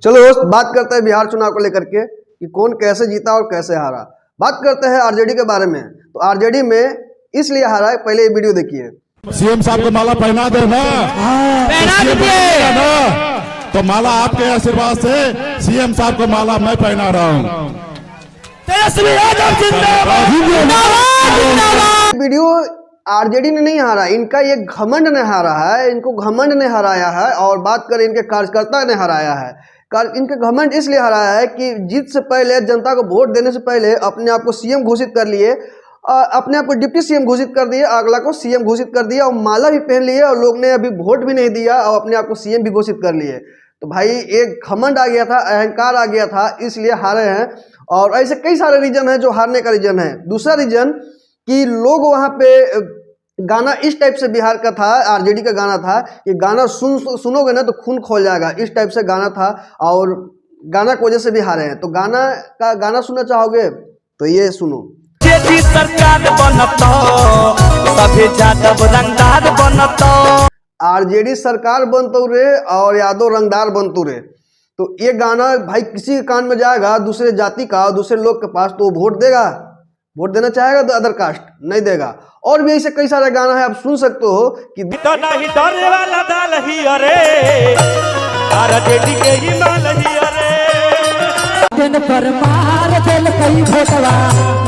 चलो दोस्त, बात करते हैं बिहार चुनाव को लेकर के कि कौन कैसे जीता और कैसे हारा। बात करते हैं आरजेडी के बारे में। तो आरजेडी में इसलिए हारा है, पहले ये वीडियो देखिए। सीएम साहब को माला पहना दे ना, पहना दीजिए ना, तो माला आपके आशीर्वाद से सीएम साहब को माला मैं पहना रहा हूँ। वीडियो आरजेडी ने नहीं हारा, इनका ये घमंड ने हारा है, इनको घमंड ने हराया है। और बात करें इनके कार्यकर्ता ने हराया है। इनके घमंड इसलिए हराया है कि जीत से पहले, जनता को वोट देने से पहले अपने आप को सीएम घोषित कर लिए, अपने आप को डिप्टी सीएम घोषित कर दिए, अगला को सीएम घोषित कर दिया और माला भी पहन लिए और लोग ने अभी वोट भी नहीं दिया और अपने आप को सीएम भी घोषित कर लिए। तो भाई एक घमंड आ गया था, अहंकार आ गया था, इसलिए हारे हैं। और ऐसे कई सारे रीजन हैं जो हारने का रीजन है। दूसरा रीजन कि लोग वहाँ पे गाना इस टाइप से बिहार का था, आरजेडी का गाना था कि गाना सुनोगे ना तो खून खोल जाएगा, इस टाइप से गाना था और गाना की वजह से भी हारे हैं। तो गाना सुनना चाहोगे तो ये सुनो। आरजेडी सरकार बनतो रे और यादव रंगदार बनतो रे। तो ये गाना भाई किसी के कान में जाएगा दूसरे जाति का, दूसरे लोग के पास, तो वोट देगा, वोट देना चाहेगा तो अदर कास्ट नहीं देगा। और भी ऐसे कई सारे गाना है, आप सुन सकते हो कि तो नहीं डरने वाला दाल ही अरे आरजेडी के ही माल ही अरे दिन पर मार दिल कई भोटवा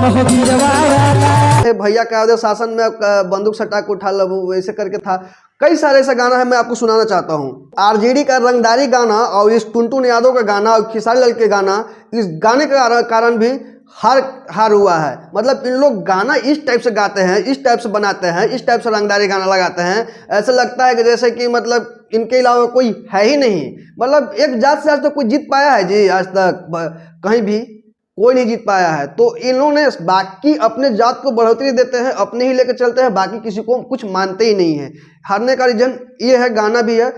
महावीरवा वाला भैया क्या दे शासन में बंदूक सटा के उठा लो, वैसे करके था। कई सारे ऐसा गाना है, मैं आपको सुनाना चाहता हूँ। आरजेडी का रंगदारी गाना और इस टुनटुन यादव का गाना और खेसारी लाल के गाना, इस गाने के कारण भी हार हुआ है। मतलब इन लोग गाना इस टाइप से गाते हैं, इस टाइप से बनाते हैं, इस टाइप से रंगदारी गाना लगाते हैं, ऐसा लगता है कि जैसे कि मतलब इनके अलावा कोई है ही नहीं। मतलब एक जात से आज तक कोई जीत पाया है जी? आज तक कहीं भी कोई नहीं जीत पाया है। तो इन्होंने बाकी अपने जात को बढ़ोतरी देते हैं, अपने ही लेकर चलते हैं, बाकी किसी को कुछ मानते ही नहीं है। हारने का रीजन ये है, गाना भी है।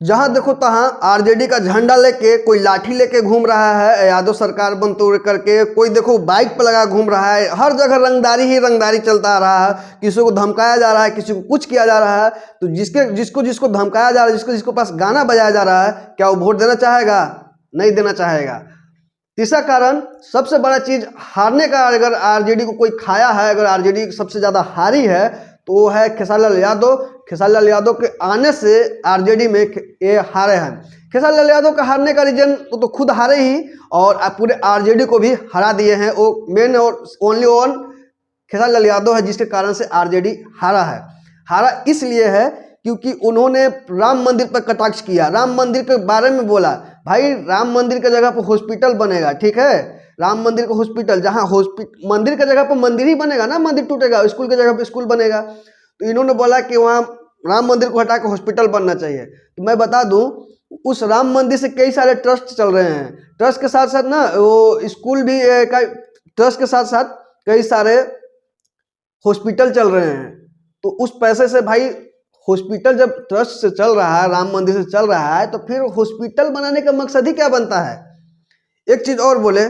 जहां देखो तहां आरजेडी का झंडा लेके कोई लाठी लेके घूम रहा है, यादव सरकार बनतो करके, कोई देखो बाइक पर लगा घूम रहा है। हर जगह रंगदारी ही रंगदारी चलता आ रहा है। किसी को धमकाया जा रहा है, किसी को कुछ किया जा रहा है। तो जिसको धमकाया जा रहा है, जिसको पास गाना बजाया जा रहा है, क्या वो वोट देना चाहेगा? नहीं देना चाहेगा। तीसरा कारण, सबसे बड़ा चीज हारने का, अगर आरजेडी को कोई खाया है, अगर आरजेडी सबसे ज्यादा हारी है तो वो है खेसारी लाल यादव। खेसारी लाल यादव के आने से आरजेडी में ये हारे हैं। खेसारी लाल यादव का हारने का रीजन वो तो खुद हारे ही और पूरे आरजेडी को भी हरा दिए हैं। वो मेन और ओनली वन खेसारी लाल यादव है जिसके कारण से आरजेडी हारा है। हारा इसलिए है क्योंकि उन्होंने राम मंदिर पर कटाक्ष किया, राम मंदिर के बारे में बोला। भाई राम मंदिर की जगह पर हॉस्पिटल बनेगा, ठीक है? राम मंदिर का हॉस्पिटल, जहाँ मंदिर की जगह पर मंदिर ही बनेगा ना, मंदिर टूटेगा, स्कूल की जगह पर स्कूल बनेगा। तो इन्होंने बोला कि वहाँ राम मंदिर को हटा के हॉस्पिटल बनना चाहिए। तो मैं बता दूं, उस राम मंदिर से कई सारे ट्रस्ट चल रहे हैं। ट्रस्ट के साथ साथ ना वो स्कूल भी, ट्रस्ट के साथ साथ कई सारे हॉस्पिटल चल रहे हैं। तो उस पैसे से भाई हॉस्पिटल जब ट्रस्ट से चल रहा है, राम मंदिर से चल रहा है, तो फिर हॉस्पिटल बनाने का मकसद ही क्या बनता है? एक चीज और बोले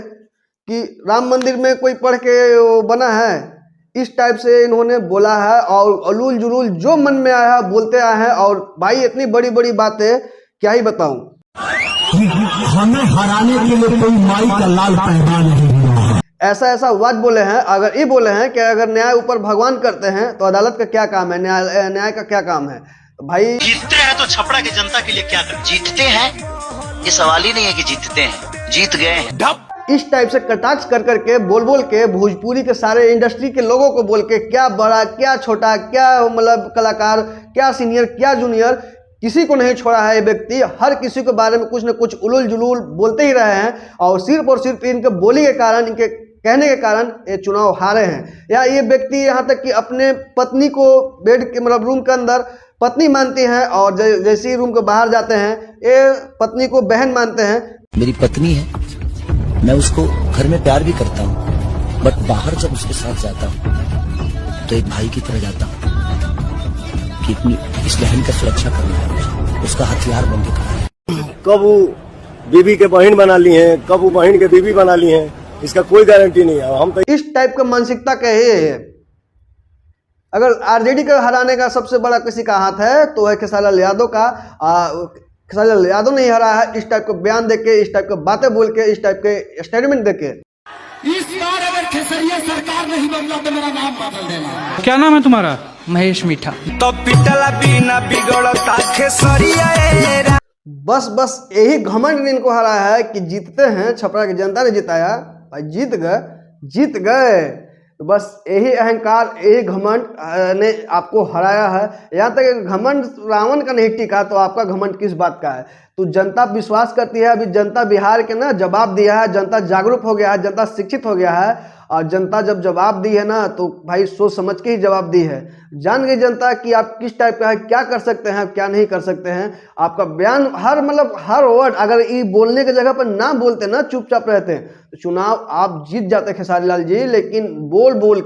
कि राम मंदिर में कोई पढ़ के बना है, इस टाइप से इन्होंने बोला है और अलूल जुलूल जो मन में आया बोलते आए हैं। और भाई इतनी बड़ी बड़ी बातें क्या ही बताऊं। हमें हराने के लिए कोई माई का लाल पैदा नहीं हुआ। ऐसा वर्ड बोले हैं। अगर ये बोले हैं कि अगर न्याय ऊपर भगवान करते हैं तो अदालत का क्या काम है, न्याय का क्या काम है? तो भाई जीतते हैं तो छपरा की जनता के लिए क्या कर जीतते हैं, ये सवाल ही नहीं है कि जीतते हैं, जीत गए हैं। इस टाइप से कटाक्ष कर करके बोल के भोजपुरी के सारे इंडस्ट्री के लोगों को बोल के, क्या बड़ा क्या छोटा, क्या मतलब कलाकार, क्या सीनियर क्या जूनियर, किसी को नहीं छोड़ा है ये व्यक्ति। हर किसी के बारे में कुछ न कुछ उलूल जुलूल बोलते ही रहे हैं और सिर्फ इनके बोली के कारण, इनके कहने के कारण ये चुनाव हारे हैं। या ये व्यक्ति यहाँ तक कि अपने पत्नी को बेड के मतलब रूम के अंदर पत्नी मानती हैं और जैसे ही रूम के बाहर जाते हैं ये पत्नी को बहन मानते हैं। मेरी पत्नी है, मैं उसको घर में प्यार भी करता हूँ, बट बाहर जब उसके साथ जाता हूँ तो एक भाई की तरह जाता हूँ कि अपनी इस बहन का सुरक्षा करना है, उसका हथियार बन के खड़ा है। कब वो बीबी के बहन बना ली हैं, कब वो बहन के बीबी बना ली हैं, इसका कोई गारंटी नहीं है। हम तो इस टाइप का मानसिकता का है। अगर आरजेडी को हराने का सबसे बड़ा किसी का हाथ है तो है खेसारी लाल यादव का। खेसारी लाल यादव नहीं हरा है इस टाइप का बयान देके, इस टाइप के बातें बोल के, इस टाइप के स्टेटमेंट देके। इस बार अगर खेसरिया सरकार नहीं बदला तो मेरा नाम बदल देना। क्या नाम है तुम्हारा? महेश मीठा। तो पिटला बिना बिगड़ता खेसरिया। बस यही घमंड इनको हरा है कि जीतते हैं, छपरा की जनता ने जिताया भाई, जीत गए। तो बस यही अहंकार, यही घमंड ने आपको हराया है। यहाँ तक घमंड रावण का नहीं टिका तो आपका घमंड किस बात का है? तो जनता विश्वास करती है, अभी जनता बिहार के ना जवाब दिया है, जनता जागरूक हो गया है, जनता शिक्षित हो गया है। और जनता जब जवाब दी है ना तो भाई सोच समझ के ही जवाब दी है। जान गई जनता कि आप किस टाइप का है, क्या कर सकते हैं, क्या नहीं कर सकते हैं। आपका बयान हर वर्ड अगर ये बोलने की जगह पर ना बोलते ना, चुपचाप रहते तो चुनाव आप जीत जाते खेसारी लाल जी। लेकिन बोल बोल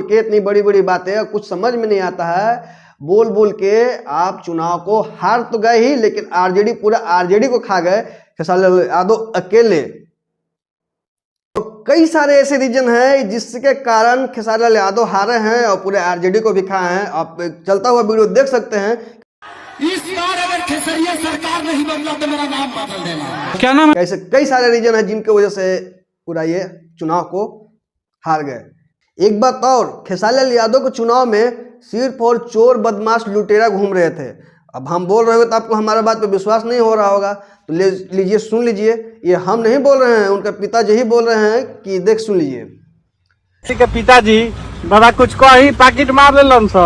के इतनी बड़ी बड़ी बातें कुछ समझ में नहीं आता है। बोल के आप चुनाव को हार तो गए ही, लेकिन आरजेडी पूरा आरजेडी को खा गए खेसारी लाल यादव अकेले। तो कई सारे ऐसे रीजन हैं जिसके कारण खेसारी लाल यादव हारे हैं और पूरे आरजेडी को भी खाए हैं। आप चलता हुआ वीडियो देख सकते हैं। इस बार अगर खेसरिया सरकार नहीं बदला तो मेरा नाम बदल देना। क्या नाम है? ऐसे कई सारे रीजन हैं जिनके वजह से पूरा ये चुनाव को हार गए। एक बात और, खेसारी लाल यादव के चुनाव में सिर्फ और चोर बदमाश लुटेरा घूम रहे थे। अब हम बोल रहे हो तो आपको हमारे बात पे विश्वास नहीं हो रहा होगा, तो ले लीजिए, सुन लीजिए। ये हम नहीं बोल रहे हैं, उनके पिताजी ही बोल रहे हैं कि देख सुन लीजिए। किसी के पिताजी दादा कुछ को ही पैकेट मार लेलन सो।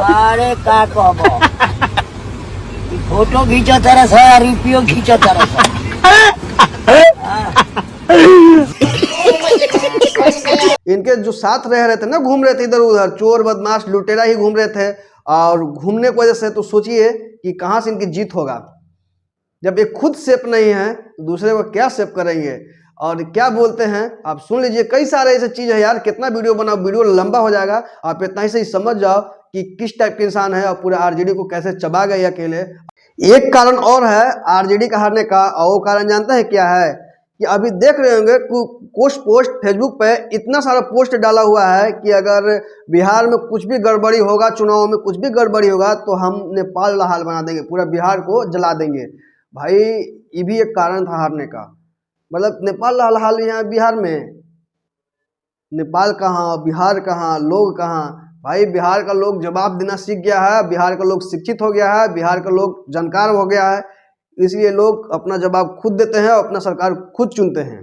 अरे का कहबो फोटो खींचा तरस है, रुपयो खींचा तरस इनके जो साथ रह रहे थे ना, घूम रहे थे इधर उधर, चोर बदमाश लुटेरा ही घूम रहे थे। और घूमने की वजह से तो सोचिए कि कहाँ से इनकी जीत होगा। जब ये खुद सेफ नहीं है तो दूसरे को क्या सेफ करेंगे। और क्या बोलते हैं आप सुन लीजिए। कई सारे ऐसे चीज़ है यार, कितना वीडियो बनाओ, वीडियो लंबा हो जाएगा। आप इतना ही सही समझ जाओ कि किस टाइप के इंसान है और पूरे आरजेडी को कैसे चबा गए अकेले। एक कारण और है आरजेडी का हारने का, और वो कारण जानते हैं क्या है? कि अभी देख रहे होंगे कुछ पोस्ट फेसबुक पे इतना सारा पोस्ट डाला हुआ है कि अगर बिहार में कुछ भी गड़बड़ी होगा, चुनाव में कुछ भी गड़बड़ी होगा तो हम नेपाल वाला हाल बना देंगे, पूरा बिहार को जला देंगे। भाई ये भी एक कारण था हारने का। मतलब नेपाल वाला हाल यहाँ बिहार में, नेपाल कहाँ, बिहार कहाँ, लोग कहाँ। भाई बिहार का लोग जवाब देना सीख गया है, बिहार का लोग शिक्षित हो गया है, बिहार का लोग जानकार हो गया है। इसलिए लोग अपना जवाब खुद देते हैं और अपना सरकार खुद चुनते हैं।